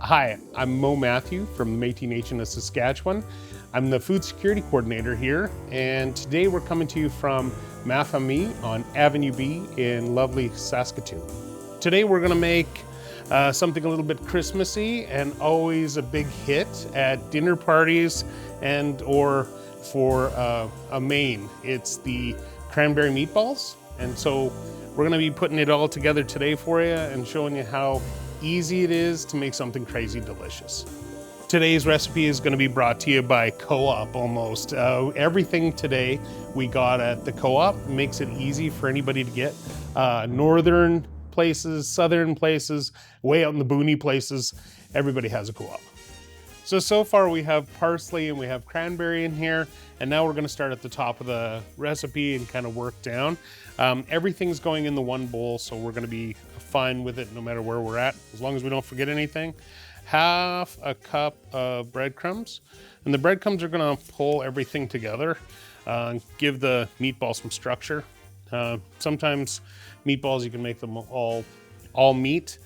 Hi, I'm Mo Matthew from the Métis Nation of Saskatchewan. I'm the food security coordinator here, and today we're coming to you from Ma Faamii on Avenue B in lovely Saskatoon. Today we're gonna make something a little bit Christmassy and always a big hit at dinner parties and or for a main. It's the cranberry meatballs. And so we're gonna be putting it all together today for you and showing you how easy it is to make something crazy delicious. Today's recipe is going to be brought to you by Co-op almost. Everything today we got at the Co-op makes it easy for anybody to get. Northern places, southern places, way out in the boony places, everybody has a Co-op. So far we have parsley and we have cranberry in here, and now we're going to start at the top of the recipe and kind of work down. Everything's going in the one bowl, so we're going to be fine with it no matter where we're at, as long as we don't forget anything. Half a cup of breadcrumbs, and the breadcrumbs are going to pull everything together, give the meatball some structure. Sometimes meatballs you can make them all meat.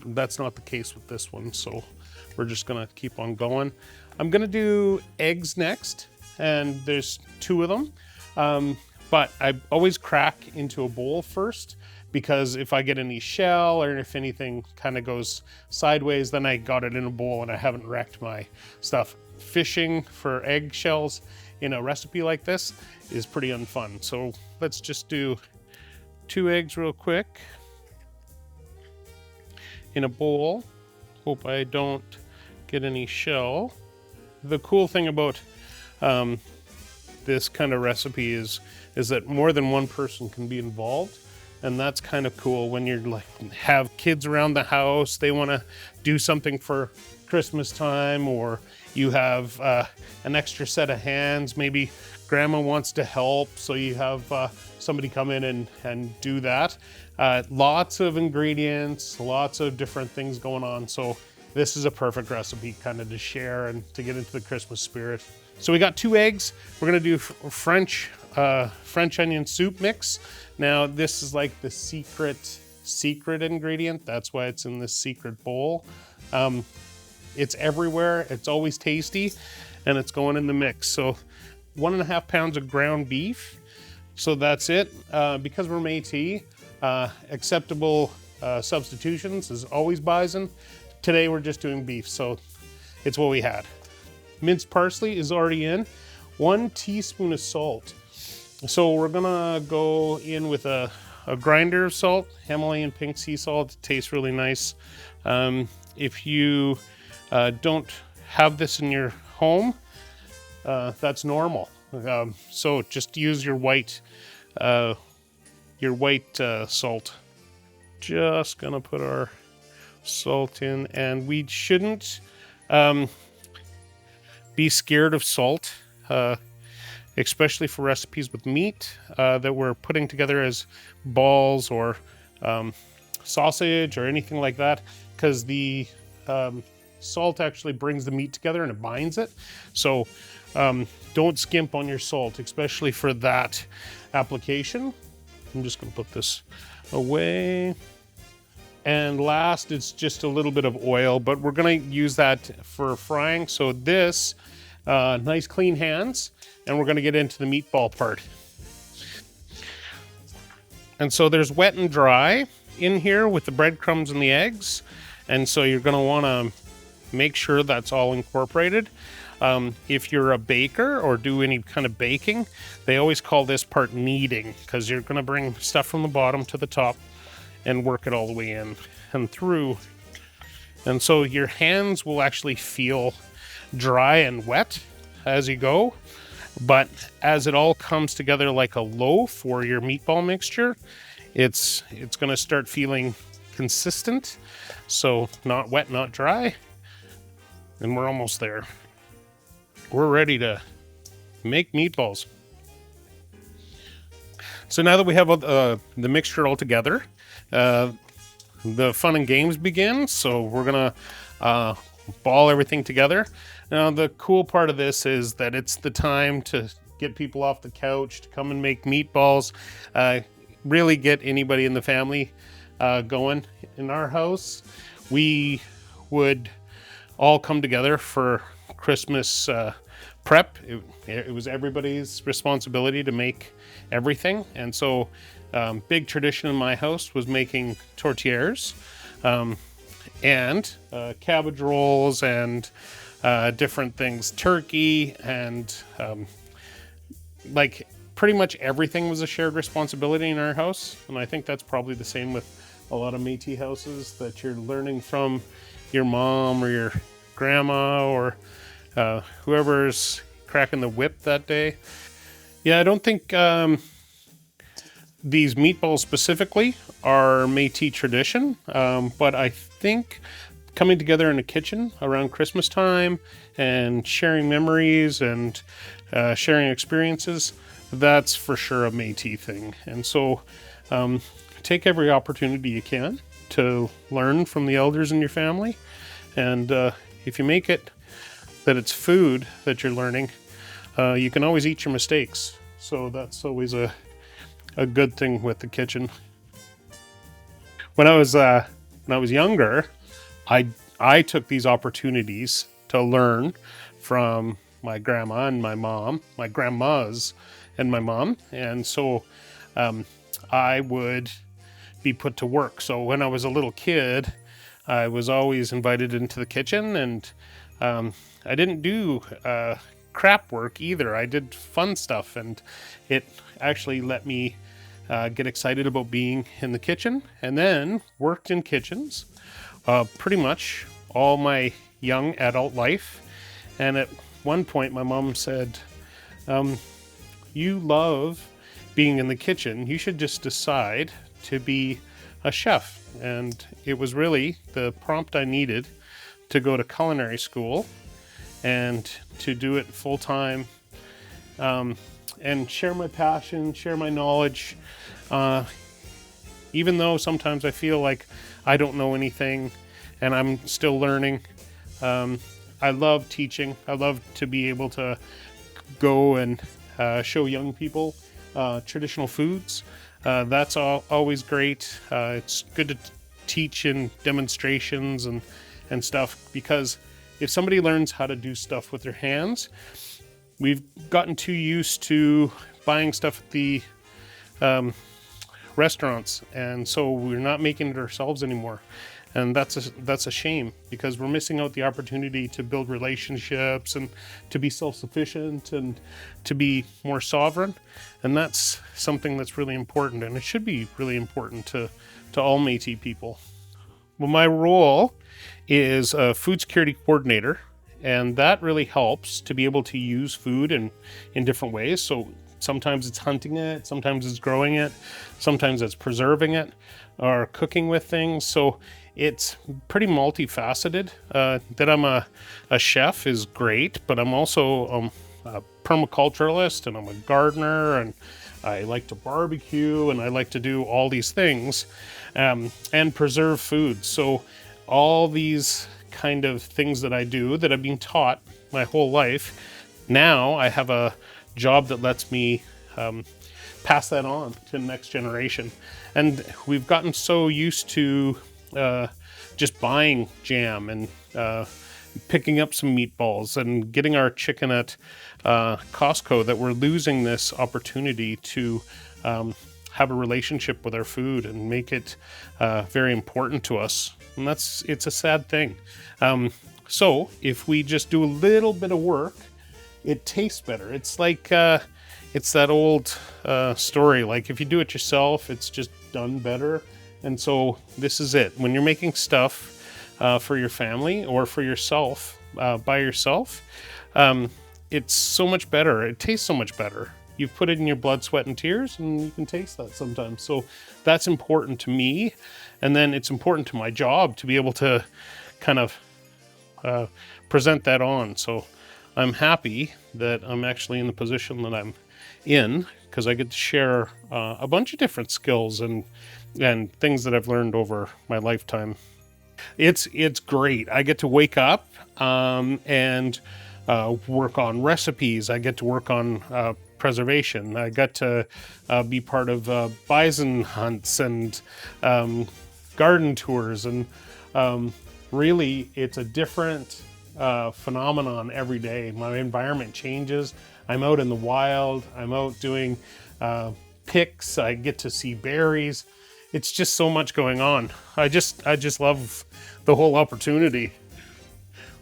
That's not the case with this one, so we're just gonna keep on going. I'm gonna do eggs next, and there's 2 of them. But I always crack into a bowl first, because if I get any shell or if anything kind of goes sideways, then I got it in a bowl and I haven't wrecked my stuff. Fishing for egg shells in a recipe like this is pretty unfun. So let's just do 2 eggs real quick in a bowl. Hope I don't get any shell. The cool thing about this kind of recipe is that more than one person can be involved, and that's kind of cool when you're like have kids around the house, they want to do something for Christmas time, or you have an extra set of hands, maybe grandma wants to help, so you have somebody come in and do that. Lots of ingredients, lots of different things going on, so this is a perfect recipe kind of to share and to get into the Christmas spirit. So we got 2 eggs. We're gonna do French onion soup mix. Now this is like the secret ingredient. That's why it's in this secret bowl. It's everywhere. It's always tasty, and it's going in the mix. So 1.5 pounds of ground beef. So that's it. Because we're Métis, acceptable substitutions is always bison. Today we're just doing beef, so it's what we had. Minced parsley is already in. 1 teaspoon of salt. So we're gonna go in with a grinder of salt, Himalayan pink sea salt. It tastes really nice. If you don't have this in your home, that's normal. So just use your white salt. Just gonna put our salt in, and we shouldn't be scared of salt, especially for recipes with meat that we're putting together as balls or sausage or anything like that, because the salt actually brings the meat together and it binds it. So don't skimp on your salt, especially for that application. I'm just going to put this away. And last, it's just a little bit of oil, but we're going to use that for frying. So this, nice clean hands, and we're going to get into the meatball part. And so there's wet and dry in here with the breadcrumbs and the eggs. And so you're going to want to make sure that's all incorporated. If you're a baker or do any kind of baking, they always call this part kneading, because you're going to bring stuff from the bottom to the top and work it all the way in and through. And so your hands will actually feel dry and wet as you go, but as it all comes together like a loaf or your meatball mixture, it's going to start feeling consistent. So not wet, not dry. And we're almost there. We're ready to make meatballs. So now that we have the mixture all together, the fun and games begin. So we're gonna ball everything together. Now the cool part of this is that it's the time to get people off the couch to come and make meatballs. Really get anybody in the family going. In our house, we would all come together for Christmas prep. It was everybody's responsibility to make everything. And so big tradition in my house was making tortillas and cabbage rolls and different things, turkey, and like pretty much everything was a shared responsibility in our house. And I think that's probably the same with a lot of Métis houses, that you're learning from your mom or your grandma or whoever's cracking the whip that day. Yeah, I don't think these meatballs specifically are Métis tradition, but I think coming together in a kitchen around Christmas time and sharing memories and sharing experiences, that's for sure a Métis thing. And so take every opportunity you can to learn from the elders in your family. And if you make it that it's food that you're learning, you can always eat your mistakes. So that's always a good thing with the kitchen. When I was younger, I took these opportunities to learn from my grandma and my mom, my grandmas and my mom. And so I would be put to work. So when I was a little kid, I was always invited into the kitchen, and I didn't do crap work either. I did fun stuff, and it actually let me get excited about being in the kitchen, and then worked in kitchens pretty much all my young adult life. And at one point my mom said, you love being in the kitchen, you should just decide to be a chef. And it was really the prompt I needed to go to culinary school and to do it full time, and share my passion, share my knowledge. Even though sometimes I feel like I don't know anything and I'm still learning, I love teaching. I love to be able to go and show young people traditional foods. That's always great. It's good to teach in demonstrations and stuff, because if somebody learns how to do stuff with their hands, we've gotten too used to buying stuff at the restaurants, and so we're not making it ourselves anymore. And that's a shame, because we're missing out the opportunity to build relationships and to be self-sufficient and to be more sovereign. And that's something that's really important, and it should be really important to all Métis people. Well, my role is a food security coordinator, and that really helps to be able to use food in different ways. So sometimes it's hunting it, sometimes it's growing it, sometimes it's preserving it or cooking with things. So it's pretty multifaceted. That I'm a chef is great, but I'm also a permaculturalist, and I'm a gardener, and I like to barbecue, and I like to do all these things and preserve food. So all these kind of things that I do that I've been taught my whole life, now I have a job that lets me pass that on to the next generation. And we've gotten so used to just buying jam and picking up some meatballs and getting our chicken at Costco that we're losing this opportunity to have a relationship with our food and make it very important to us. And it's a sad thing. So if we just do a little bit of work, it tastes better. It's like it's that old story, like if you do it yourself, it's just done better. And so this is it. When you're making stuff for your family or for yourself, by yourself, it's so much better. It tastes so much better. You've put it in your blood, sweat, and tears, and you can taste that sometimes. So that's important to me. And then it's important to my job to be able to kind of present that on. So I'm happy that I'm actually in the position that I'm in, because I get to share a bunch of different skills and things that I've learned over my lifetime. It's great. I get to wake up and work on recipes. I get to work on preservation. I got to be part of bison hunts and garden tours, and really it's a different phenomenon every day. My environment changes. I'm out in the wild. I'm out doing picks. I get to see berries. It's just so much going on. I just love the whole opportunity.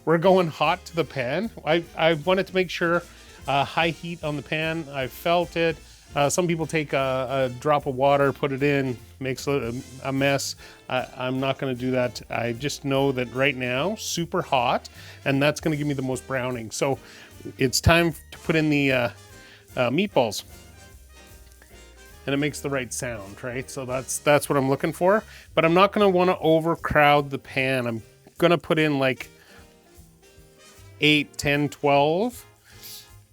We're going hot to the pan. I wanted to make sure high heat on the pan. I felt it. Some people take a drop of water, put it in, makes a mess. I'm not going to do that. I just know that right now, super hot, and that's going to give me the most browning. So it's time to put in the meatballs. And it makes the right sound, right? So that's what I'm looking for. But I'm not going to want to overcrowd the pan. I'm going to put in like 8, 10, 12,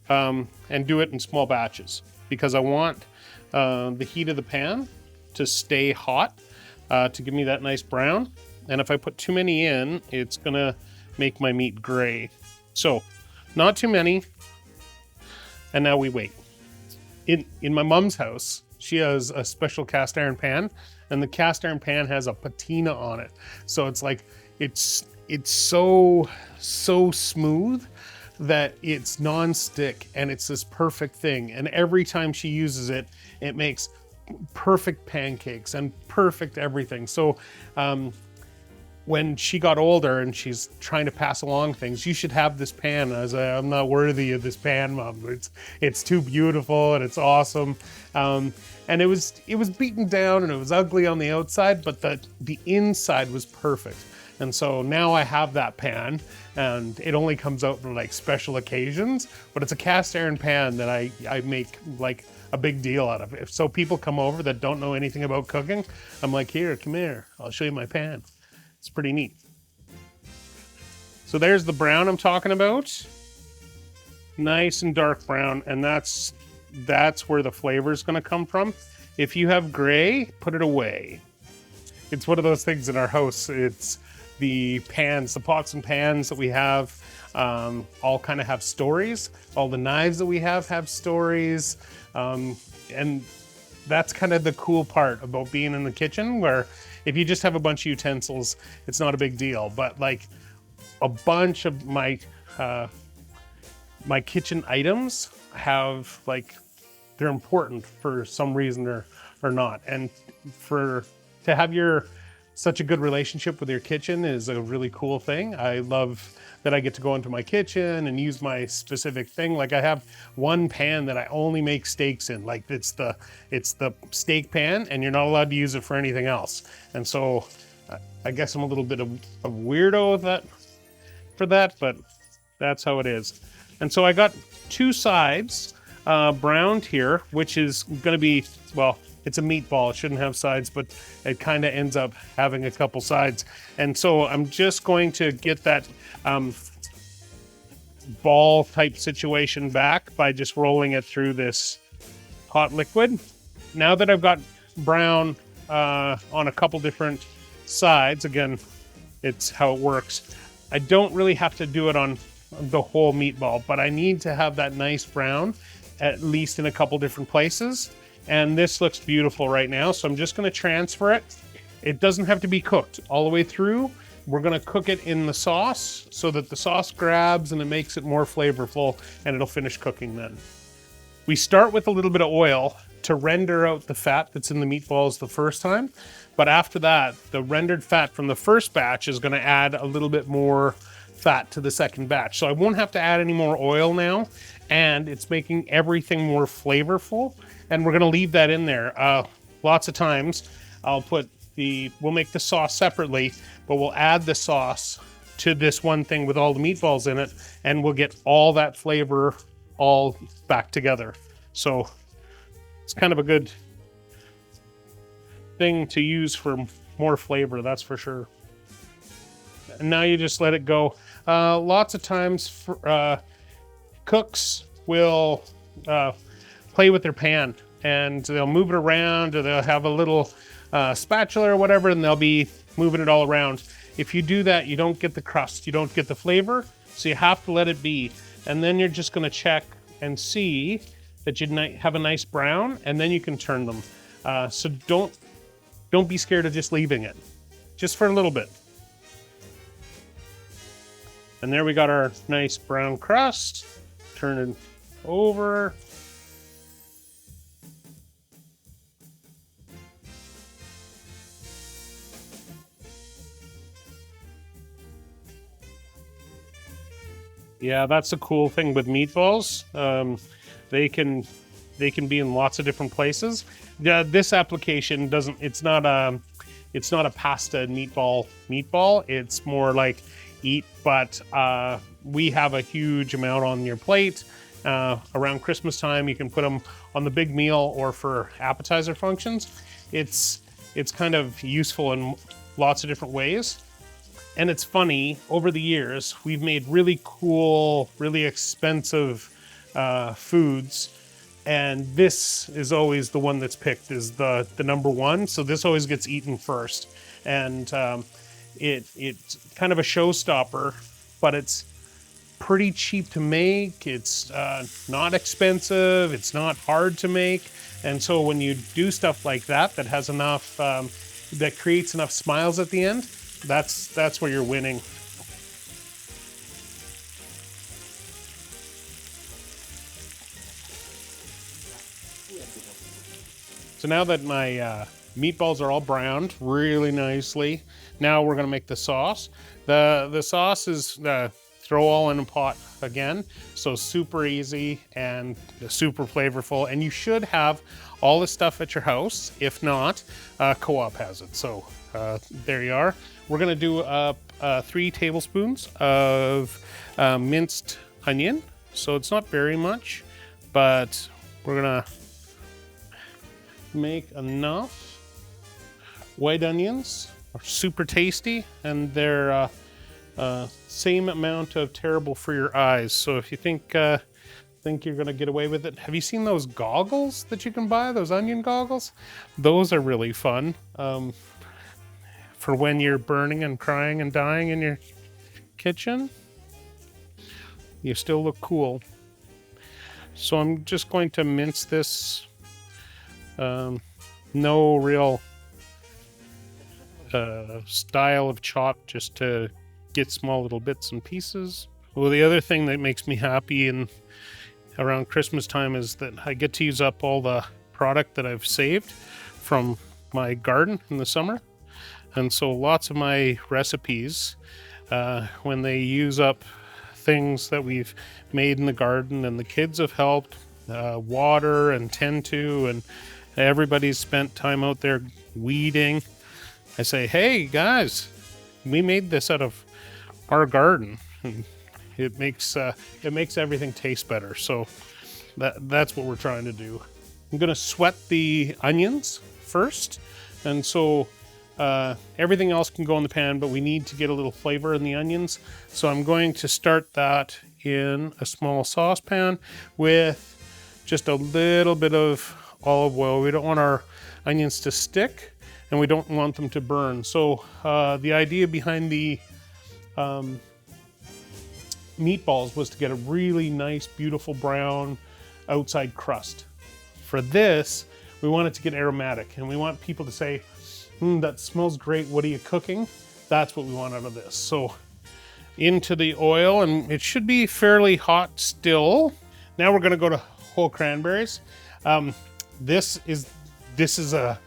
and do it in small batches because I want the heat of the pan to stay hot to give me that nice brown. And if I put too many in, it's going to make my meat gray. So not too many. And now we wait. In my mom's house, she has a special cast iron pan, and the cast iron pan has a patina on it. So it's like, it's so smooth that it's non-stick, and it's this perfect thing. And every time she uses it, it makes perfect pancakes and perfect everything. So when she got older and she's trying to pass along things, you should have this pan. I was like, I'm not worthy of this pan, Mom. It's too beautiful and it's awesome. And it was beaten down and it was ugly on the outside, but the inside was perfect. And so now I have that pan, and it only comes out for like special occasions, but it's a cast iron pan that I make like a big deal out of. If so people come over that don't know anything about cooking, I'm like, here, come here, I'll show you my pan. It's pretty neat. So there's the brown I'm talking about. Nice and dark brown, and that's where the flavor is going to come from. If you have gray, put it away. It's one of those things in our house. It's the pans, the pots and pans that we have, all kind of have stories. All the knives that we have stories. And that's kind of the cool part about being in the kitchen, where if you just have a bunch of utensils, it's not a big deal. But like a bunch of my kitchen items have like, they're important for some reason or not. And to have such a good relationship with your kitchen is a really cool thing. I love that I get to go into my kitchen and use my specific thing. Like I have one pan that I only make steaks in. Like it's the steak pan, and you're not allowed to use it for anything else. And so I guess I'm a little bit of a weirdo for that, but that's how it is. And so I got two sides browned here, which is going to be, well, it's a meatball. It shouldn't have sides, but it kind of ends up having a couple sides. And so I'm just going to get that ball type situation back by just rolling it through this hot liquid. Now that I've got brown on a couple different sides, again, it's how it works. I don't really have to do it on the whole meatball, but I need to have that nice brown at least in a couple different places. And this looks beautiful right now, so I'm just going to transfer it. It doesn't have to be cooked all the way through. We're going to cook it in the sauce so that the sauce grabs and it makes it more flavorful, and it'll finish cooking then. We start with a little bit of oil to render out the fat that's in the meatballs the first time. But after that, the rendered fat from the first batch is going to add a little bit more fat to the second batch. So I won't have to add any more oil now, and it's making everything more flavorful. And we're going to leave that in there. Lots of times we'll make the sauce separately, but we'll add the sauce to this one thing with all the meatballs in it, and we'll get all that flavor all back together. So it's kind of a good thing to use for more flavor, that's for sure. And now you just let it go. Lots of times cooks will play with their pan, and they'll move it around, or they'll have a little spatula or whatever, and they'll be moving it all around. If you do that, you don't get the crust, you don't get the flavor, so you have to let it be. And then you're just going to check and see that you have a nice brown, and then you can turn them. So don't be scared of just leaving it, just for a little bit. And there we got our nice brown crust. Turn it over. Yeah, that's the cool thing with meatballs. They can be in lots of different places. This application doesn't. It's not a pasta meatball. It's more like eat, but we have a huge amount on your plate. Around Christmas time, you can put them on the big meal or for appetizer functions. It's kind of useful in lots of different ways. And it's funny, over the years, we've made really cool, really expensive foods. And this is always the one that's picked as the number one. So this always gets eaten first. And it's kind of a showstopper, but it's pretty cheap to make. It's not expensive. It's not hard to make. And so when you do stuff like that, that has enough, that creates enough smiles at the end, that's where you're winning. So now that my meatballs are all browned really nicely, now we're gonna make the sauce. The sauce is throw all in a pot again. So super easy and super flavorful. And you should have all this stuff at your house. If not, Co-op has it. So there you are. We're gonna do 3 tablespoons of minced onion. So it's not very much, but we're gonna make enough. White onions are super tasty, and they're same amount of terrible for your eyes. So if you think you're gonna get away with it, have you seen those goggles that you can buy? Those onion goggles? Those are really fun for when you're burning and crying and dying in your kitchen. You still look cool. So I'm just going to mince this. No real style of chop, just to get small little bits and pieces. Well, the other thing that makes me happy in around Christmas time is that I get to use up all the product that I've saved from my garden in the summer. And so lots of my recipes, when they use up things that we've made in the garden and the kids have helped water and tend to, and everybody's spent time out there weeding, I say, hey guys, we made this out of our garden. And it makes everything taste better. So that's what we're trying to do. I'm gonna sweat the onions first, and so everything else can go in the pan, but we need to get a little flavor in the onions. So I'm going to start that in a small saucepan with just a little bit of olive oil. We don't want our onions to stick, and we don't want them to burn. So the idea behind the meatballs was to get a really nice, beautiful brown outside crust. For this, we want it to get aromatic, and we want people to say, that smells great, what are you cooking? That's what we want out of this. So into the oil, and it should be fairly hot still. Now we're gonna go to whole cranberries. This is a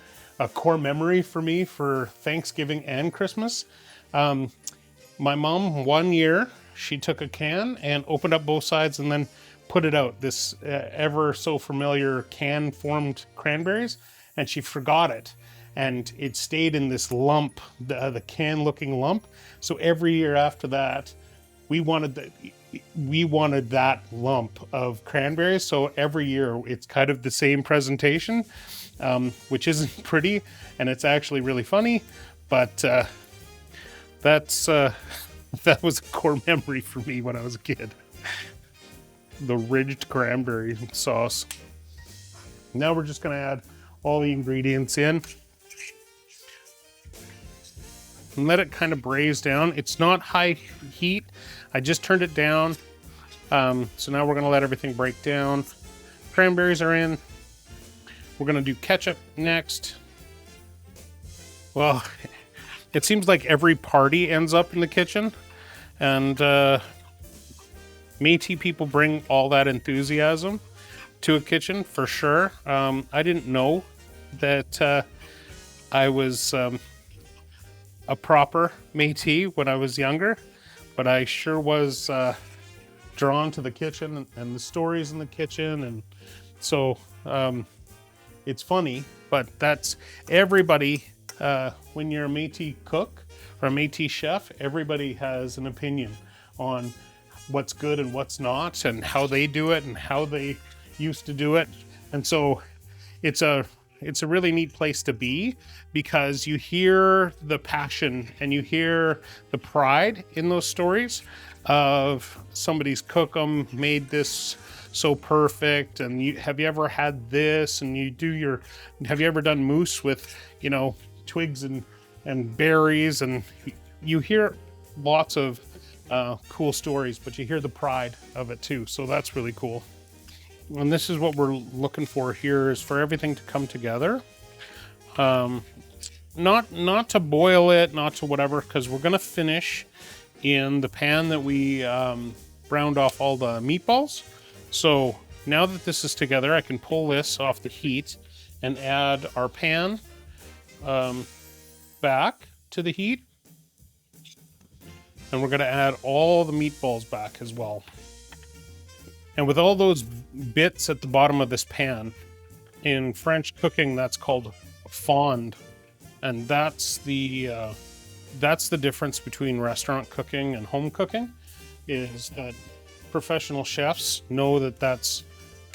core memory for me for Thanksgiving and Christmas. My mom, one year, she took a can and opened up both sides and then put it out, this ever so familiar can-formed cranberries, and she forgot it. And it stayed in this lump, the can-looking lump. So every year after that, we wanted that lump of cranberries. So every year, it's kind of the same presentation, which isn't pretty, and it's actually really funny. But that was a core memory for me when I was a kid. The ridged cranberry sauce. Now we're just gonna add all the ingredients in and let it kind of braise down. It's not high heat. I just turned it down. So now we're gonna let everything break down. Cranberries are in. We're gonna do ketchup next. Well, it seems like every party ends up in the kitchen. And Métis people bring all that enthusiasm to a kitchen for sure. I didn't know that I was a proper Métis when I was younger, but I sure was drawn to the kitchen and the stories in the kitchen. And so it's funny, but that's everybody. When you're a Métis cook or a Métis chef, everybody has an opinion on what's good and what's not, and how they do it and how they used to do it. And so it's a really neat place to be, because you hear the passion and you hear the pride in those stories of somebody's made this so perfect, and have you ever had this, and have you ever done mousse with, twigs and berries, and you hear lots of cool stories, but you hear the pride of it too. So that's really cool. And this is what we're looking for here, is for everything to come together. Not to boil it, not to whatever, because we're gonna finish in the pan that we browned off all the meatballs. So now that this is together, I can pull this off the heat and add our pan back to the heat. And we're gonna add all the meatballs back as well. And with all those bits at the bottom of this pan, in French cooking, that's called fond. And that's the difference between restaurant cooking and home cooking, is that professional chefs know that that's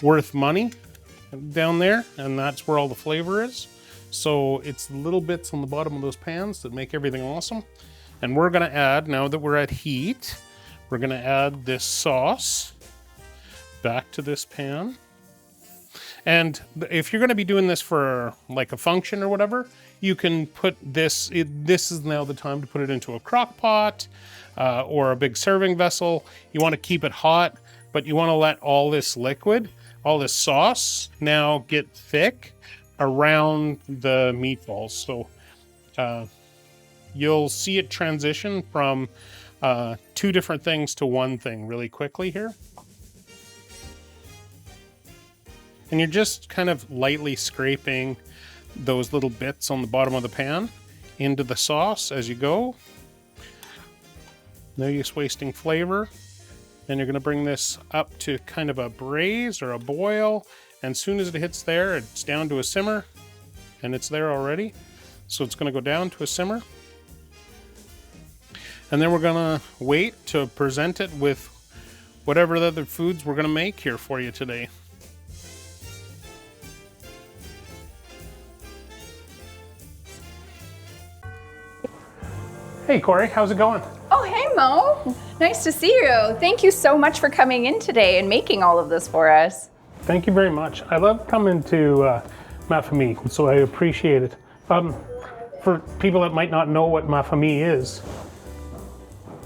worth money down there, and that's where all the flavor is. So it's little bits on the bottom of those pans that make everything awesome. And we're gonna add, now that we're at heat, we're gonna add this sauce back to this pan. And if you're going to be doing this for like a function or whatever, you can put this, this is now the time to put it into a crock pot or a big serving vessel. You want to keep it hot, but you want to let all this liquid, all this sauce now get thick around the meatballs. So you'll see it transition from two different things to one thing really quickly here. And you're just kind of lightly scraping those little bits on the bottom of the pan into the sauce as you go. No use wasting flavor. And you're going to bring this up to kind of a braise or a boil. And as soon as it hits there, it's down to a simmer. And it's there already. So it's going to go down to a simmer. And then we're going to wait to present it with whatever the other foods we're going to make here for you today. Hey Corey, how's it going? Oh, hey Mo. Nice to see you. Thank you so much for coming in today and making all of this for us. Thank you very much. I love coming to Ma Faamii, so I appreciate it. For people that might not know what Ma Faamii is,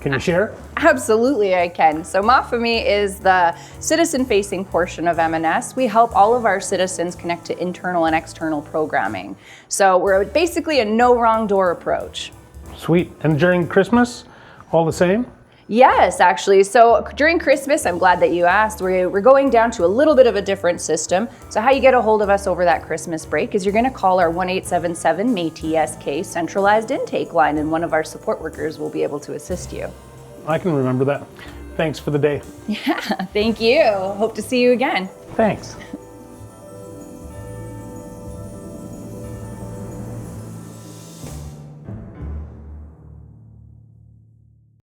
can you share? Absolutely, I can. So Ma Faamii is the citizen-facing portion of M&S. We help all of our citizens connect to internal and external programming. So we're basically a no wrong door approach. Sweet. And during Christmas, all the same? Yes, actually. So during Christmas, I'm glad that you asked, we're going down to a little bit of a different system. So how you get a hold of us over that Christmas break is you're going to call our 1-877-MATES-SK centralized intake line, and one of our support workers will be able to assist you. I can remember that. Thanks for the day. Yeah, thank you. Hope to see you again. Thanks.